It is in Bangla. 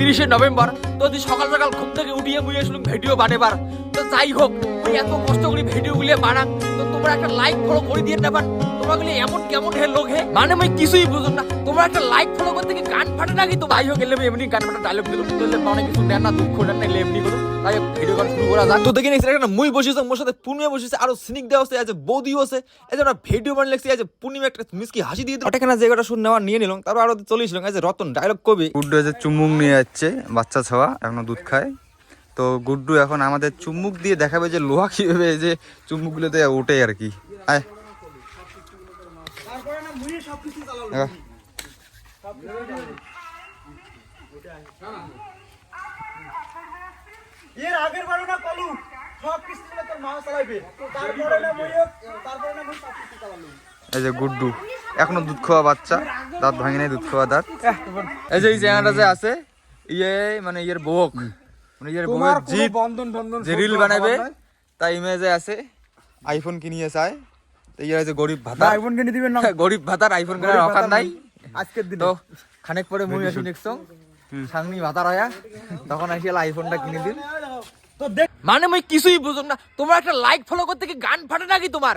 30শে নভেম্বর। তো যদি সকাল সকাল ঘুম থেকে উঠিয়ে মুই শুনলাম ভিডিও বানাবার, তো যাই হোক মুই এত কষ্ট করে ভিডিও গুলো বানাং, তো তোমরা একটা লাইক ফলো করে দিয়ে নেবার। তোমরা গুলি এমন কেমন হে লোক হে, মানে মুই কিছুই বুঝুন না। তোমরা একটা লাইক ফলো করতে কি গান ফাটে নাকি? তো যাই হোক এলে এমনি গান ফাটা ডায়লগ দিলাম, তাহলে অনেক কিছু নেন না, দুঃখ নেন না, এলে এমনি করুন। তাই ভিডিও কল শুরু করা যাক। তো দেখে নিচ্ছি একটা মুই বসেছে, মোর সাথে পূর্ণিমা বসেছে, আরো সিনিক দেওয়া আছে, আছে বৌদিও আছে। এই যে আমরা ভিডিও বানিয়ে লেগছি, আছে পূর্ণিমা একটা মিসকি হাসি দিয়ে দিল। ওটাখানে যে কটা শুনে নেওয়া নিয়ে নিলাম, তারপর আরো চল্লিশ এই যে রতন ডায়লগ কবি। গুড্ডু যে চুমুক নিয়ে যাচ্ছে, বাচ্চা ছাওয়া এখনো দুধ খায়। তো গুড্ডু এখন আমাদের চুমুক দিয়ে দেখাবে যে লোহা কিভাবে যে চুমুকগুলোতে ওঠে আর কি। আয় এর আগের বারো না কলু সব কিস্তিগুলো তোর মা চালাইবে, তারপরে না মই তারপরে না মই সব কিস্তি চালালো। এই যে গুড্ডু এখনো দুধ খাওয়া বাচ্চা, দাঁত ভাঙে নাই, দুধ খাওয়া দাঁত। এই যে এই জায়গাটা যে আছে ইয়ে মানে ইয়ের বউক, মানে ইয়ের বউয়ের জিদ যে রিল বানাবে, তাই ইমেজে আছে আইফোন কিনিয়ে চায়। তো ইয়ে যে গরিব ভাতা, আইফোন কিনে দিবেন না, গরিব ভাতার আইফোন কেনার অকার নাই আজকের দিনে। তো খানিক পরে মুই আসি নেক্সট সাংনি ভাতার হয়া, তখন আসি আইফোনটা কিনে দিন। মানে মুই কিছুই বুঝুন না। তোমরা একটা লাইক ফলো করতে কি গান ফাটে নাকি তোমার?